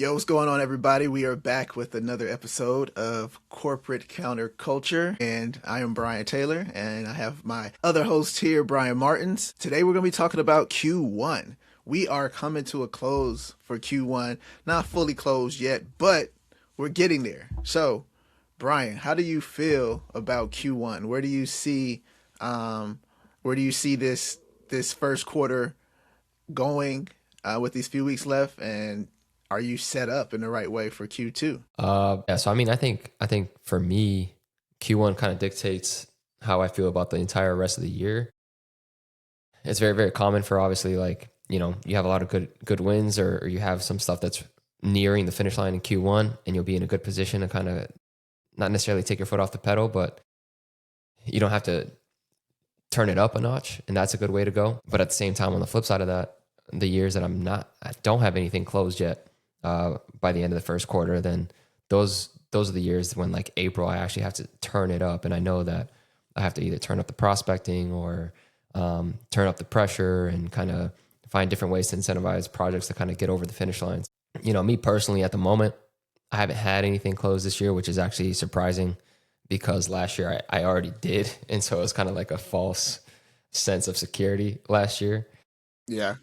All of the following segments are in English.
Yo, what's going on, everybody? We are back with another episode of Corporate Counterculture, and I am Brian Taylor, and I have my other host here, Brian Martins. Today, we're going to be talking about Q1. We are coming to a close for Q1, not fully closed yet, but we're getting there. So, Brian, how do you feel about Q1? Where do you see this first quarter going with these few weeks left, and are you set up in the right way for Q2? Yeah. So I mean, I think for me, Q1 kind of dictates how I feel about the entire rest of the year. It's very, very common for obviously like, you have a lot of good wins or you have some stuff that's nearing the finish line in Q1 and you'll be in a good position to kind of not necessarily take your foot off the pedal, but you don't have to turn it up a notch. And that's a good way to go. But at the same time, on the flip side of that, the years that I don't have anything closed yet, by the end of the first quarter, then those are the years when like April, I actually have to turn it up. And I know that I have to either turn up the prospecting or turn up the pressure and kind of find different ways to incentivize projects to kind of get over the finish lines. Me personally at the moment, I haven't had anything closed this year, which is actually surprising because last year I already did. And so it was kind of like a false sense of security last year. Yeah.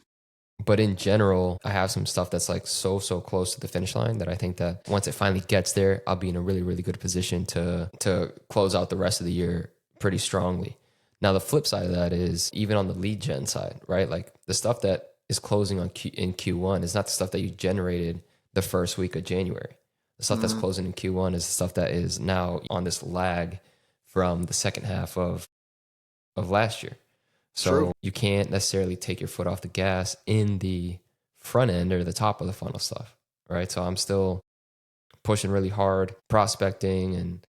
But in general, I have some stuff that's like so close to the finish line that I think that once it finally gets there, I'll be in a really, really good position to close out the rest of the year pretty strongly. Now, the flip side of that is even on the lead gen side, right? Like the stuff that is closing in Q1 is not the stuff that you generated the first week of January. The stuff that's closing in Q1 is the stuff that is now on this lag from the second half of last year. So True. you can't necessarily take your foot off the gas in the front end or the top of the funnel stuff, right? So I'm still pushing really hard, prospecting and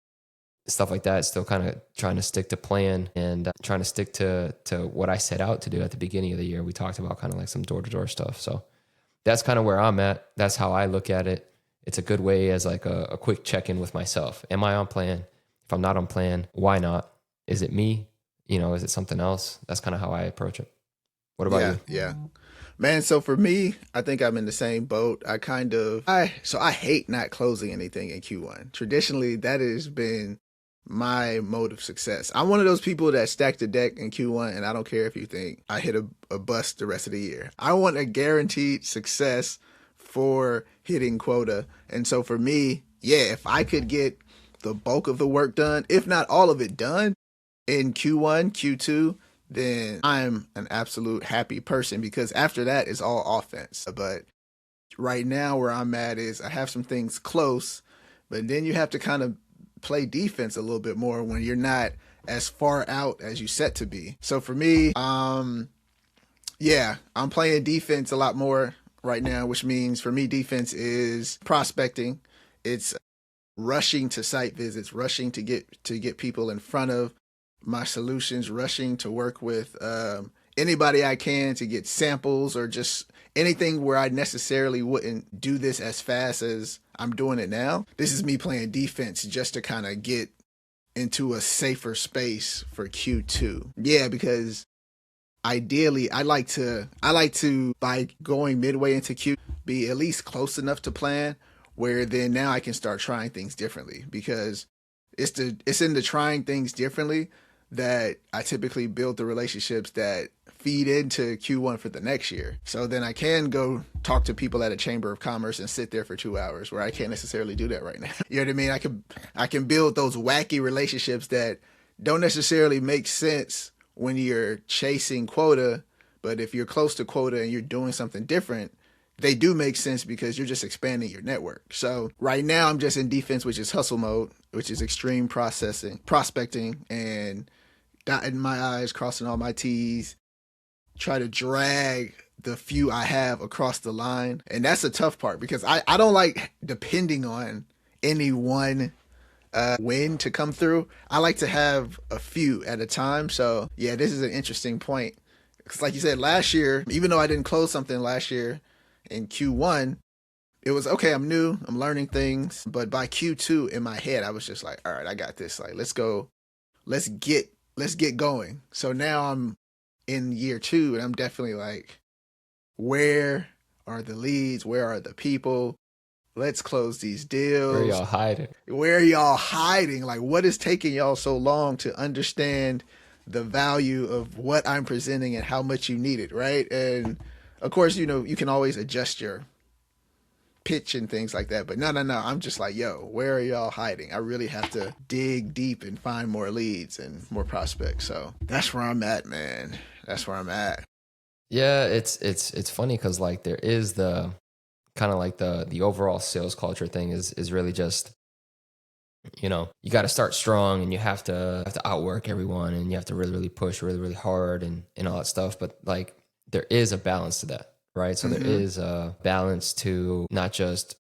stuff like that. Still kind of trying to stick to plan and trying to stick to what I set out to do at the beginning of the year. We talked about kind of like some door-to-door stuff. So that's kind of where I'm at. That's how I look at it. It's a good way as like a quick check-in with myself. Am I on plan? If I'm not on plan, why not? Is it me? Is it something else? That's kind of how I approach it. What about Yeah, you? yeah. Man, so for me, I think I'm in the same boat. I hate not closing anything in Q1. Traditionally, that has been my mode of success. I'm one of those people that stack the deck in Q1, and I don't care if you think I hit a bust the rest of the year. I want a guaranteed success for hitting quota. And so for me, yeah, if I could get the bulk of the work done, if not all of it done in Q1, Q2, then I'm an absolute happy person because after that is all offense. But right now, where I'm at is I have some things close, but then you have to kind of play defense a little bit more when you're not as far out as you set to be. So for me, yeah, I'm playing defense a lot more right now, which means for me, defense is prospecting. It's rushing to site visits, rushing to get people in front of my solutions, rushing to work with anybody I can to get samples or just anything where I necessarily wouldn't do this as fast as I'm doing it now. This is me playing defense just to kind of get into a safer space for Q2. Yeah, because ideally I like to by going midway into Q be at least close enough to plan where then now I can start trying things differently because it's in the trying things differently that I typically build the relationships that feed into Q1 for the next year. So then I can go talk to people at a chamber of commerce and sit there for 2 hours where I can't necessarily do that right now. You know what I mean? I can build those wacky relationships that don't necessarily make sense when you're chasing quota, but if you're close to quota and you're doing something different, they do make sense because you're just expanding your network. So right now I'm just in defense, which is hustle mode, which is extreme prospecting, and dotting my I's, crossing all my T's, try to drag the few I have across the line. And that's the tough part because I don't like depending on any one win to come through. I like to have a few at a time. So yeah, this is an interesting point. Because like you said, last year, even though I didn't close something last year in Q1, it was okay. I'm new. I'm learning things. But by Q2 in my head, I was just like, all right, I got this. Like, let's go. Let's get going. So now I'm in year two and I'm definitely like, where are the leads? Where are the people? Let's close these Where deals. y'all hiding? Where are y'all hiding? Like, what is taking y'all so long to understand the value of what I'm presenting and how much you need it, right? And of course, you can always adjust your pitch and things like that. But no, no, no. I'm just like, yo, where are y'all hiding? I really have to dig deep and find more leads and more prospects. So that's where I'm at, man. That's where I'm at. Yeah, it's funny because like there is the kind of like the overall sales culture thing is really just, you got to start strong and you have to outwork everyone and you have to really really push really really hard and all that stuff. But like there is a balance to that, right? So there Mm-hmm. is a balance to not just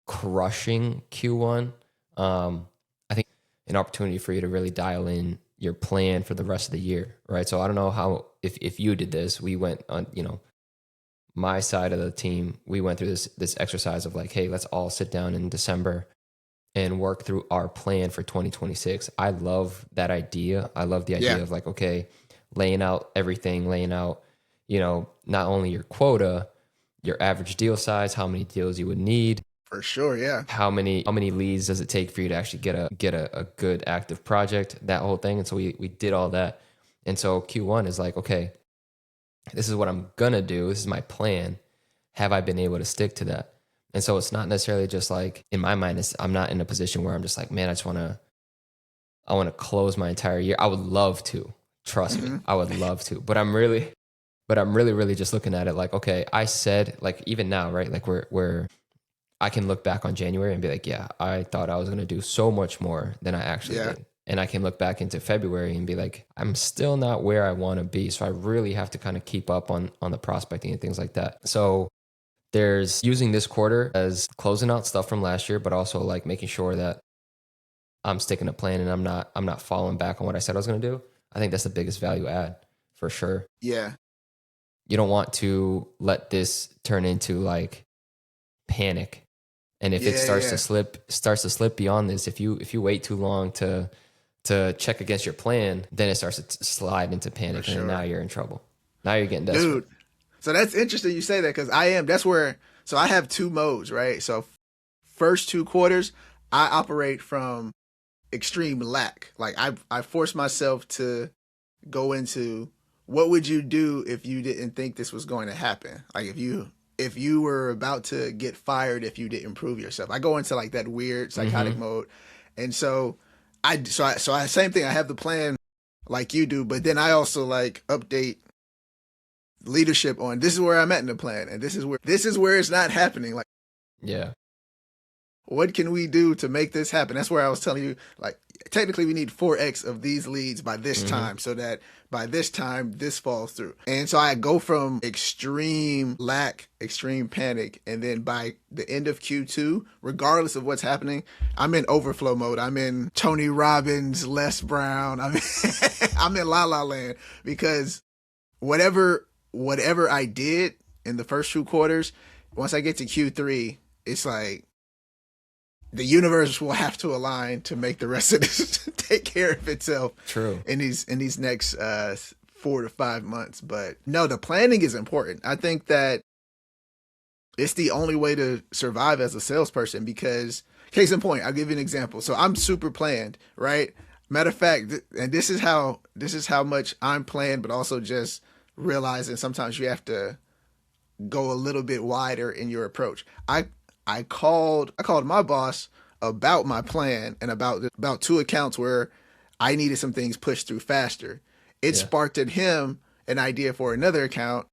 crushing Q1. I think an opportunity for you to really dial in your plan for the rest of the year, right? So I don't know how if you did this, we went on, my side of the team, we went through this exercise of like, hey, let's all sit down in December and work through our plan for 2026. I love that idea. I love the Yeah, idea of like, okay, laying out everything, laying out, not only your quota, your average deal size, how many deals you would need, for sure. Yeah. how many leads does it take for you to actually get a good active project, that whole thing. And so we did all that. And so Q1 is like, okay, this is what I'm gonna do. This is my plan. Have I been able to stick to that? And so it's not necessarily just like in my mind, I'm not in a position where I'm just like, man, I want to close my entire year. I would love to, trust me, Mm-hmm. I would love to, but I'm really, really just looking at it like, okay, I said like even now, right? Like we're I can look back on January and be like, yeah, I thought I was going to do so much more than I actually Yeah. did. And I can look back into February and be like, I'm still not where I want to be. So I really have to kind of keep up on the prospecting and things like that. So there's using this quarter as closing out stuff from last year, but also like making sure that I'm sticking to plan and I'm not falling back on what I said I was going to do. I think that's the biggest value add for sure. Yeah. You don't want to let this turn into like panic. And if it Yeah. Yeah. starts to slip beyond this, if you wait too long to check against your plan, then it starts to slide into For panic, and then now sure. you're in trouble. Now you're getting desperate. Dude. So that's interesting you say that because that's where, so I have two modes, right? So first two quarters, I operate from extreme lack. Like I force myself to go into what would you do if you didn't think this was going to happen? Like if you were about to get fired if you didn't prove yourself. I go into like that weird psychotic Mm-hmm. mode. And so I same thing. I have the plan like you do, but then I also like update leadership on this is where I'm at in the plan and this is where it's not happening. Like Yeah. what can we do to make this happen? That's where I was telling you, like, technically we need 4x of these leads by this Mm-hmm. time so that by this time this falls through. And so I go from extreme lack, extreme panic, and then by the end of Q2, regardless of what's happening, I'm in overflow mode. I'm in Tony Robbins, Les Brown. I'm in La La Land because whatever I did in the first two quarters, once I get to Q3, it's like the universe will have to align to make the rest of this take care of itself True. in these next 4 to 5 months. But no, the planning is important. I think that it's the only way to survive as a salesperson because case in point, I'll give you an example. So I'm super planned, right? Matter of fact, and this is how much I'm planned, but also just realizing sometimes you have to go a little bit wider in your approach. I called my boss about my plan and about two accounts where I needed some things pushed through faster. It Yeah. sparked in him an idea for another account,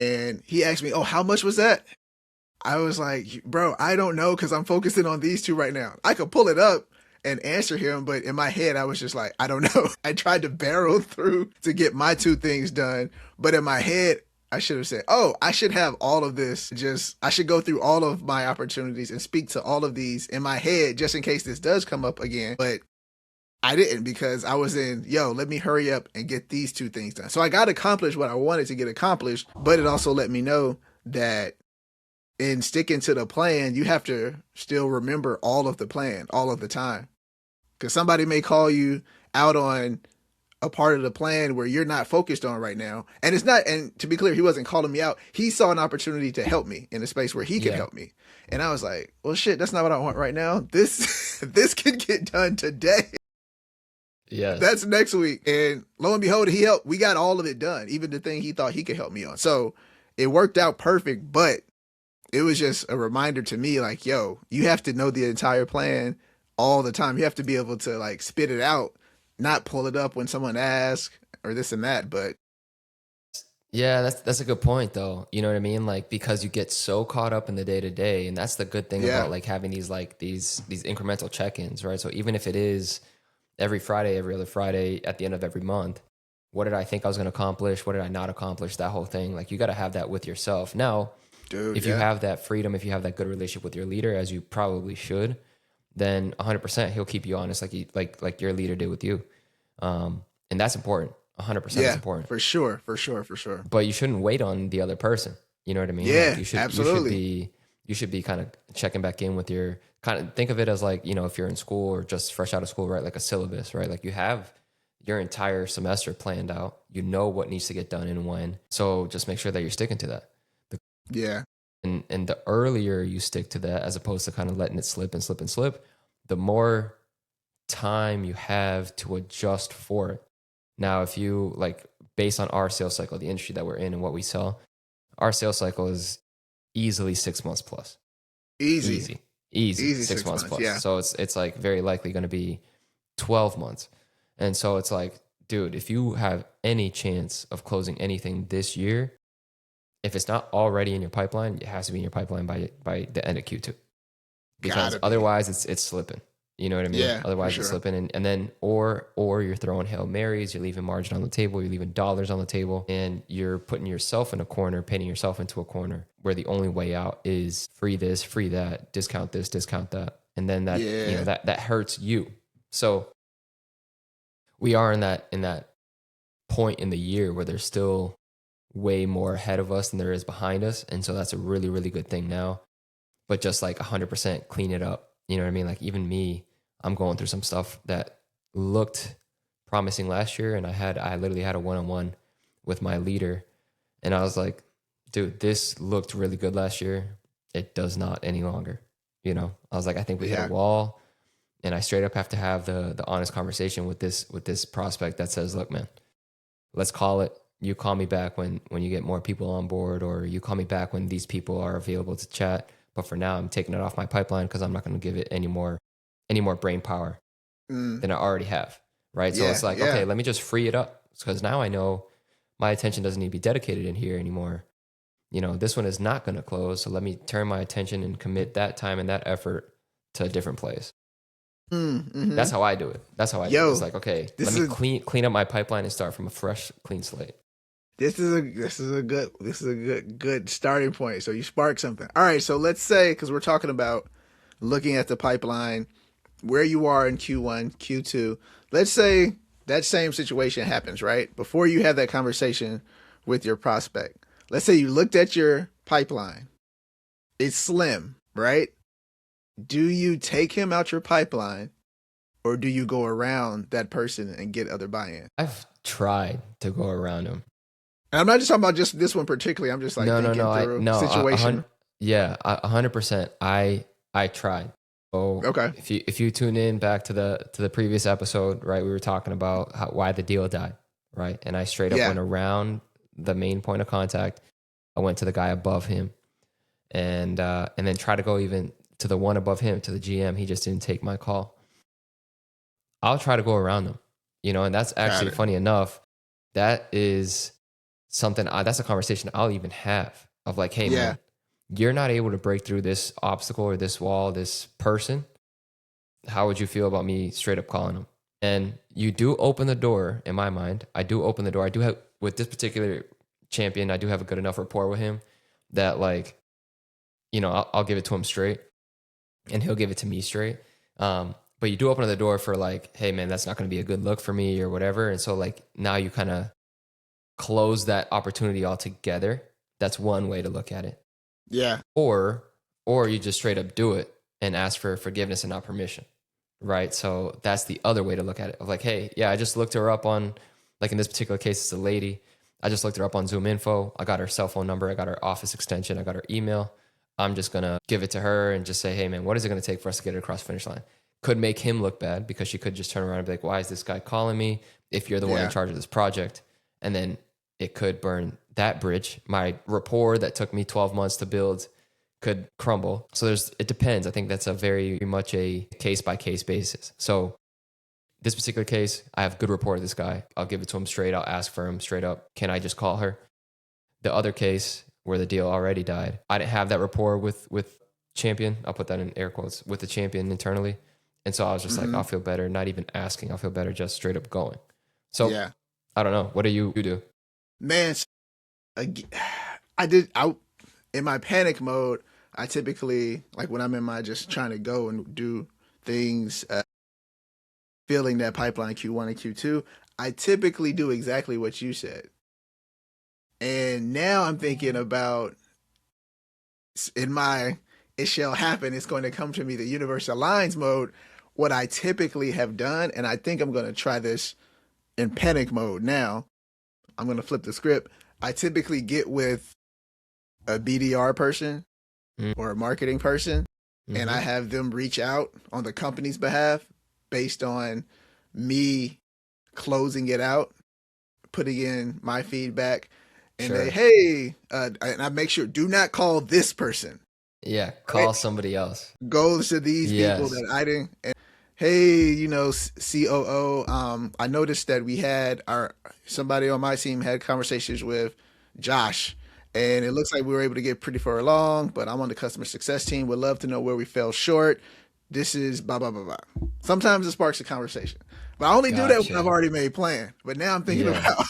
and he asked me, "Oh, how much was that?" I was like, "Bro, I don't know because I'm focusing on these two right now. I could pull it up and answer him, but in my head, I was just like, I don't know." I tried to barrel through to get my two things done, but in my head, I should have said, "Oh, I should have all of this. I should go through all of my opportunities and speak to all of these in my head just in case this does come up again." But I didn't because I was in, yo, let me hurry up and get these two things done. So I got accomplished what I wanted to get accomplished, but it also let me know that in sticking to the plan, you have to still remember all of the plan all of the time. Because somebody may call you out on a part of the plan where you're not focused on right now. And it's not, and to be clear, he wasn't calling me out. He saw an opportunity to help me in a space where he could Yeah. help me. And I was like, well, shit, that's not what I want right now. This, this could get done today. Yes. That's next week. And lo and behold, he helped. We got all of it done, even the thing he thought he could help me on. So it worked out perfect, but it was just a reminder to me, like, yo, you have to know the entire plan all the time. You have to be able to like spit it out, not pull it up when someone asks or this and that. But Yeah, that's a good point though. You know what I mean? Like, because you get so caught up in the day to day, and that's the good thing yeah, about like having these incremental check-ins, right? So even if it is every Friday, every other Friday at the end of every month, what did I think I was going to accomplish? What did I not accomplish? That whole thing. Like, you got to have that with yourself. Now, dude, if you have that freedom, if you have that good relationship with your leader, as you probably should, then 100% he'll keep you honest, like your leader did with you. And that's important. 100% is important. for sure, for sure, for sure. But you shouldn't wait on the other person. You know what I mean? Yeah, Like, absolutely. you should be kind of checking back in with your, kind of think of it as like, you know, if you're in school or just fresh out of school, right? Like a syllabus, right? Like, you have your entire semester planned out. You know what needs to get done and when. So just make sure that you're sticking to that. Yeah, And the earlier you stick to that, as opposed to kind of letting it slip and slip and slip, the more time you have to adjust for it. Now, if you like, based on our sales cycle, the industry that we're in and what we sell, our sales cycle is easily 6 months plus. easy. Easy. Easy 6 months months, plus. yeah. So it's like very likely going to be 12 months. And so it's like, dude, if you have any chance of closing anything this year, if it's not already in your pipeline, it has to be in your pipeline by the end of Q2. Because Gotta be. otherwise it's slipping. You know what I mean? Yeah, Otherwise for it's sure. slipping, and then or you're throwing Hail Marys, you're leaving margin on the table, you're leaving dollars on the table, and you're putting yourself in a corner, painting yourself into a corner where the only way out is free this, free that, discount this, discount that. And then that, you know, Yeah, that hurts you. So we are in that point in the year where there's still way more ahead of us than there is behind us. And so that's a really, really good thing now. But just like 100% clean it up. You know what I mean? Like, even me, I'm going through some stuff that looked promising last year. And I literally had a one-on-one with my leader. And I was like, dude, this looked really good last year. It does not any longer. You know, I was like, I think we hit yeah, a wall. And I straight up have to have the honest conversation with this prospect that says, look, man, let's call it. You call me back when you get more people on board, or you call me back when these people are available to chat. But for now, I'm taking it off my pipeline because I'm not going to give it any more brain power mm, than I already have. Right. So yeah, it's like, yeah, okay, let me just free it up, because now I know my attention doesn't need to be dedicated in here anymore. You know, this one is not going to close. So let me turn my attention and commit that time and that effort to a different place. mm-hmm. That's how I do it. That's how I do it. It's Yo, like, okay, let this me is clean up my pipeline and start from a fresh, clean slate. this is a good starting point. So you spark something. All right, so let's say, because we're talking about looking at the pipeline, where you are in Q1, Q2. Let's say that same situation happens, right? Before you have that conversation with your prospect. Let's say you looked at your pipeline. It's slim, right? Do you take him out your pipeline, or do you go around that person and get other buy-in? I've tried to go around him. And I'm not just talking about just this one particularly. I'm just like thinking No. through situation. 100%. I tried. So Okay. if you tune in back to the previous episode, right, we were talking about why the deal died, right? And I straight up Yeah. went around the main point of contact. I went to the guy above him, and then try to go even to the one above him, to the GM. He just didn't take my call. I'll try to go around them, you know, and that's Got actually it. funny enough. That is something that's a conversation I'll even have of like, hey Yeah. man, you're not able to break through this obstacle or this wall, this person. How would you feel about me straight up calling them? And you do open the door, in my mind. I do open the door. I do have, with this particular champion, I do have a good enough rapport with him that, like, you know, I'll give it to him straight, and he'll give it to me straight. But you do open the door for like, hey man, that's not going to be a good look for me or whatever. And so like now you kind of close that opportunity altogether. That's one way to look at it. Yeah. Or you just straight up do it and ask for forgiveness and not permission. Right? So that's the other way to look at it. Of like, hey, yeah, I just looked her up on Like in this particular case, it's a lady. I just looked her up on Zoom info. I got her cell phone number. I got her office extension. I got her email. I'm just going to give it to her and just say, hey, man, what is it going to take for us to get it across the finish line? Could make him look bad because she could just turn around and be like, why is this guy calling me if you're the one in charge of this project? And then it could burn that bridge. My rapport that took me 12 months to build could crumble. So it depends. I think that's a very much a case by case basis. So this particular case, I have good rapport with this guy. I'll give it to him straight. I'll ask for him straight up. Can I just call her? The other case where the deal already died, I didn't have that rapport with champion. I'll put that in air quotes, with the champion internally. And so I was just like, I'll feel better. Not even asking. I'll feel better just straight up going. So I don't know. What do you do? Man, in my panic mode, I typically, like when I'm in my just trying to go and do things, filling that pipeline Q1 and Q2, I typically do exactly what you said. And now I'm thinking about it shall happen, it's going to come to me, the universe aligns mode, what I typically have done. And I think I'm going to try this in panic mode now. I'm going to flip the script. I typically get with a BDR person or a marketing person, and I have them reach out on the company's behalf based on me closing it out, putting in my feedback, and and I make sure, do not call this person. Yeah, call somebody else. Goes to these people that I didn't. And, hey, COO, I noticed that we had somebody on my team had conversations with Josh, and it looks like we were able to get pretty far along, but I'm on the customer success team. Would love to know where we fell short. This is blah, blah, blah, blah. Sometimes it sparks a conversation, but I only do that when I've already made plan. But now I'm thinking about,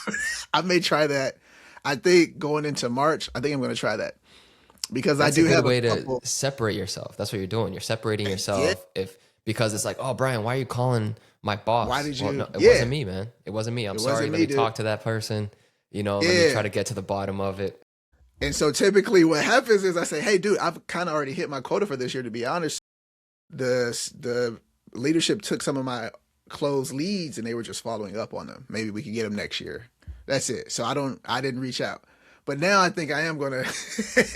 I may try that. I think going into March, I think I'm going to try that because I do have a way to separate yourself. That's what you're doing. You're separating yourself because it's like, oh, Brian, why are you calling my boss? Why did you? No, it wasn't me, man. It wasn't me. I'm sorry. Let me talk to that person. Let me try to get to the bottom of it. And so typically what happens is I say, hey, dude, I've kind of already hit my quota for this year, to be honest. The leadership took some of my closed leads and they were just following up on them. Maybe we could get them next year. That's it. So I didn't reach out. But now I think I am going to,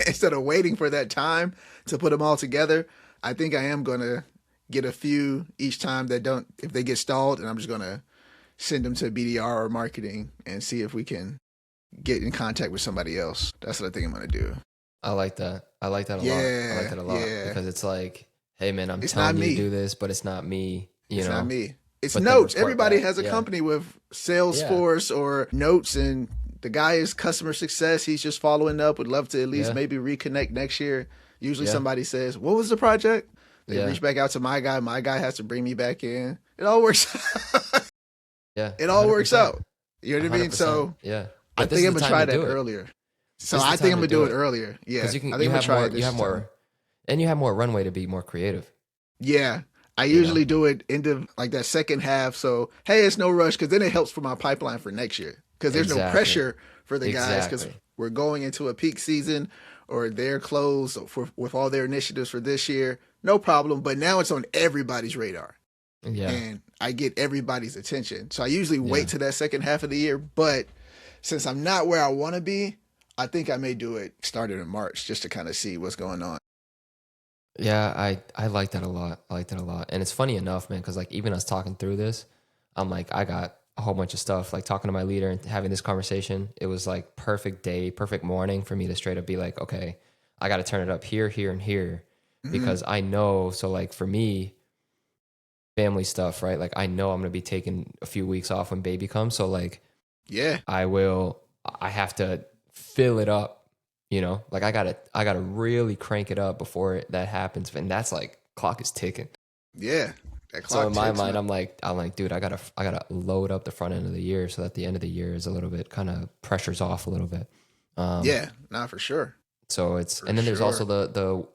instead of waiting for that time to put them all together, I think I am going to get a few each time if they get stalled, and I'm just going to send them to BDR or marketing and see if we can get in contact with somebody else. That's what I think I'm going to do. I like that. I like that a lot. I like that a lot because it's like, hey man, I'm telling you to do this, but it's not me. It's not me. It's Notes. Everybody has a company with Salesforce or Notes, and the guy is customer success. He's just following up. Would love to at least maybe reconnect next year. Usually somebody says, what was the project? They reach back out to my guy. My guy has to bring me back in. It all works out. It all 100%. Works out. You know what I mean? So I think I'm going to try that earlier. So I think I'm going to do it earlier. Yeah. Because you have more runway to be more creative. Yeah. I usually do it into like that second half. So, hey, it's no rush because then it helps for my pipeline for next year because there's no pressure for the guys because we're going into a peak season or they're closed with all their initiatives for this year. No problem. But now it's on everybody's radar. Yeah. And I get everybody's attention. So I usually wait to that second half of the year. But since I'm not where I want to be, I think I may do it started in March just to kind of see what's going on. Yeah, I like that a lot. I like that a lot. And it's funny enough, man, because like even us talking through this, I'm like, I got a whole bunch of stuff, like talking to my leader and having this conversation. It was like perfect day, perfect morning for me to straight up be like, okay, I got to turn it up here, here, and here because I know. So like for me, family stuff, right? Like I know I'm going to be taking a few weeks off when baby comes. So like, I have to fill it up. Like I gotta really crank it up before that happens. And that's like clock is ticking. Yeah. That clock so in my mind, I'm like, dude, I gotta load up the front end of the year so that the end of the year is a little bit kind of pressures off a little bit. For sure. So there's also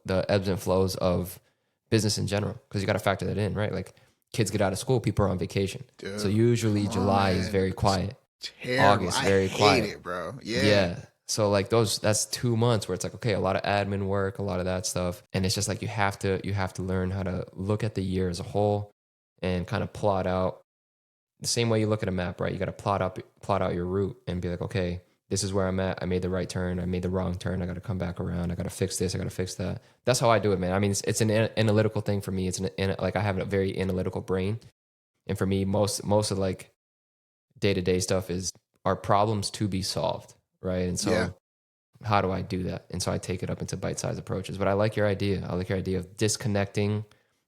the ebbs and flows of business in general, because you got to factor that in, right? Like kids get out of school, people are on vacation. Dude, so usually July is very quiet. Terrible. August, very quiet. I hate it, bro. Yeah. So like that's 2 months where it's like, okay, a lot of admin work, a lot of that stuff. And it's just like, you have to learn how to look at the year as a whole and kind of plot out the same way you look at a map, right? You got to plot out your route and be like, okay, this is where I'm at. I made the right turn. I made the wrong turn. I got to come back around. I got to fix this. I got to fix that. That's how I do it, man. I mean, it's an analytical thing for me. Like I have a very analytical brain, and for me, most of like day to day stuff are problems to be solved, right? And so, how do I do that? And so I take it up into bite sized approaches. But I like your idea. I like your idea of disconnecting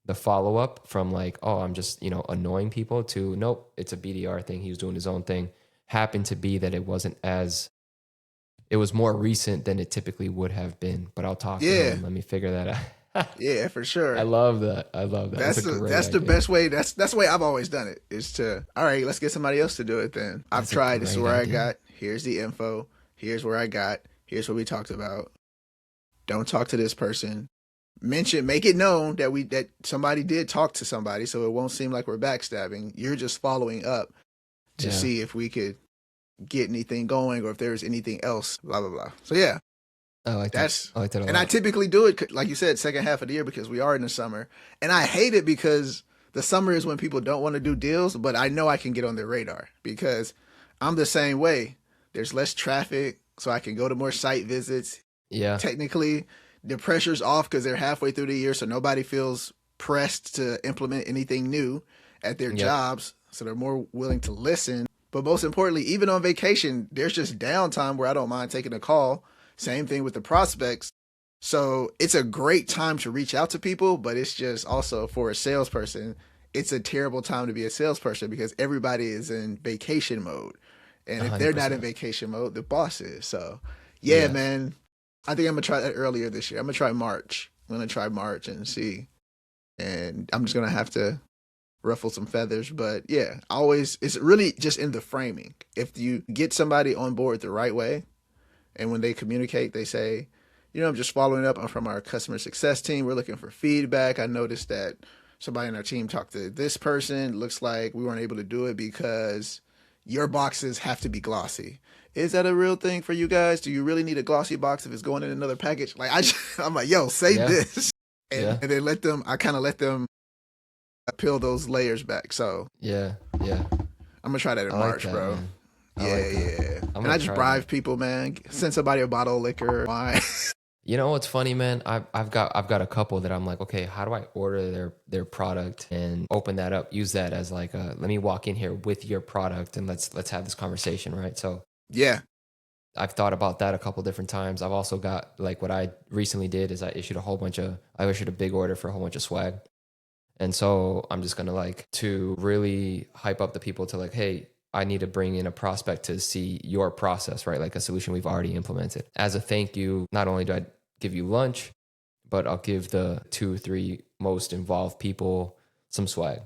the follow up from like, oh, I'm just, annoying people to nope, it's a BDR thing. He was doing his own thing. Happened to be that it was more recent than it typically would have been. But I'll talk to him. Let me figure that out. Yeah, for sure. I love that. That's the best way. That's the way I've always done it. Is to all right, let's get somebody else to do it. Then I've tried. This is where I got. Here's the info. Here's where I got. Here's what we talked about. Don't talk to this person. Make it known that somebody did talk to somebody, so it won't seem like we're backstabbing. You're just following up to see if we could get anything going or if there's anything else. Blah blah blah. So yeah, I like that. I like that a lot. And I typically do it, like you said, second half of the year because we are in the summer, and I hate it because the summer is when people don't want to do deals, but I know I can get on their radar because I'm the same way. There's less traffic, so I can go to more site visits. Yeah, technically. The pressure's off because they're halfway through the year, so nobody feels pressed to implement anything new at their jobs, so they're more willing to listen. But most importantly, even on vacation, there's just downtime where I don't mind taking a call. Same thing with the prospects. So it's a great time to reach out to people, but it's just also for a salesperson, it's a terrible time to be a salesperson because everybody is in vacation mode. And if 100%. They're not in vacation mode, the boss is. So yeah, man. I think I'm going to try that earlier this year. I'm going to try March. And see. And I'm just going to have to ruffle some feathers. But yeah, it's really just in the framing. If you get somebody on board the right way, and when they communicate, they say, I'm just following up. I'm from our customer success team. We're looking for feedback. I noticed that somebody on our team talked to this person. Looks like we weren't able to do it because your boxes have to be glossy. Is that a real thing for you guys? Do you really need a glossy box if it's going in another package? Like I'm like, yo, say this, and then I kind of let them peel those layers back. So yeah, I'm gonna try that in March, that, bro. Man. Yeah. And I just bribe people, man. Send somebody a bottle of liquor, wine. You know what's funny, man? I've got a couple that I'm like, okay, how do I order their product and open that up? Use that as like let me walk in here with your product and let's have this conversation, right? So. Yeah. I've thought about that a couple different times. I've also got like what I recently did is I issued a big order for a whole bunch of swag. And so I'm just going to to really hype up the people to like, hey, I need to bring in a prospect to see your process, right? Like a solution we've already implemented. As a thank you, not only do I give you lunch, but I'll give the 2-3 most involved people some swag,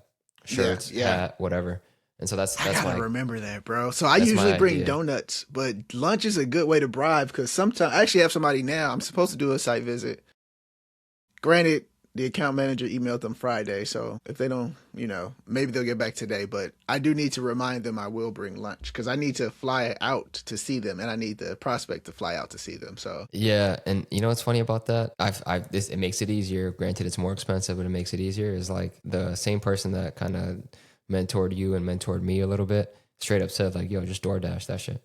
shirts, hat, whatever. And so that's I gotta remember that, bro. So I usually bring donuts, but lunch is a good way to bribe because sometimes I actually have somebody now. I'm supposed to do a site visit. Granted, the account manager emailed them Friday, so if they don't, maybe they'll get back today. But I do need to remind them I will bring lunch because I need to fly out to see them, and I need the prospect to fly out to see them. So yeah, and you know what's funny about that? It makes it easier. Granted, it's more expensive, but it makes it easier. Is like the same person that kind of mentored you and mentored me a little bit, straight up said like, yo, just DoorDash that shit.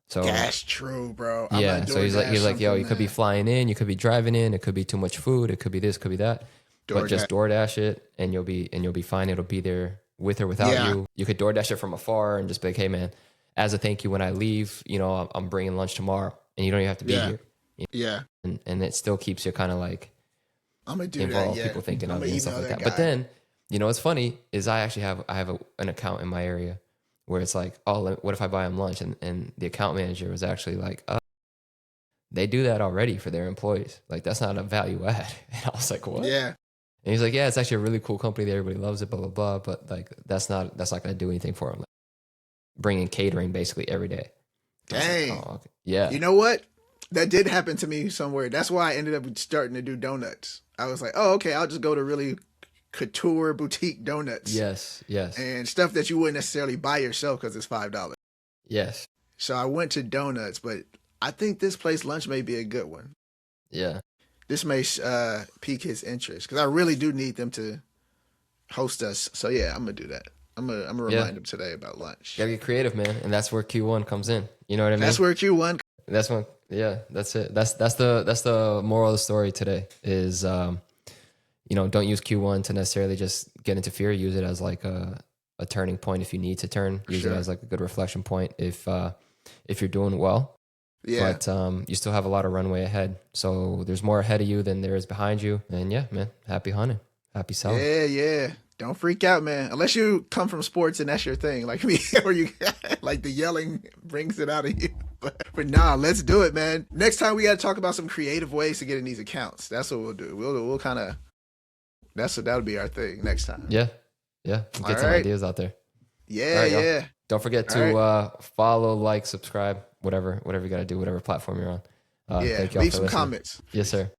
So that's true, bro. Yeah. So he's like, yo, you could be flying in, you could be driving in, it could be too much food, it could be this, could be that. But just DoorDash it and you'll be fine. It'll be there with or without you. You could DoorDash it from afar and just be like, hey man, as a thank you when I leave, I'm bringing lunch tomorrow and you don't even have to be here. Yeah. And it still keeps you kind of like I'm gonna do involved, that. People thinking of it and stuff like that. But then what's funny is I actually have an account in my area where it's like, oh, what if I buy them lunch? And the account manager was actually like, they do that already for their employees. Like that's not a value add. And I was like, what? Yeah. And he's like, yeah, it's actually a really cool company. Everybody loves it, blah blah blah. But like that's not going to do anything for them. Like, bringing catering basically every day. Dang. Like, oh, okay. Yeah. You know what? That did happen to me somewhere. That's why I ended up starting to do donuts. I was like, oh, okay, I'll just go to really couture boutique donuts. Yes. And stuff that you wouldn't necessarily buy yourself because it's $5. Yes. So I went to donuts, but I think this place lunch may be a good one. Yeah. This may pique his interest because I really do need them to host us. So yeah, I'm gonna do that. I'm gonna Yeah. remind him today about lunch. Gotta get creative, man. And that's where Q1 comes in. You know what I mean? That's where Q1. That's when, yeah, that's it. That's the moral of the story today is, don't use Q1 to necessarily just get into fear. Use it as like a turning point if you need to turn. Use it Sure. as like a good reflection point if you're doing well. Yeah. But you still have a lot of runway ahead. So there's more ahead of you than there is behind you. And yeah, man, happy hunting, happy selling. Yeah. Don't freak out, man. Unless you come from sports and that's your thing, like me, or you like the yelling brings it out of you. But nah, let's do it, man. Next time we got to talk about some creative ways to get in these accounts. That's what we'll do. We'll kind of that'll be our thing next time. Yeah. Get All some right. ideas out there. Yeah, All right, y'all. yeah. Don't forget to follow, like, subscribe, whatever you got to do, whatever platform you're on. Yeah. Thank y'all Leave for some listening. comments. Yes, sir.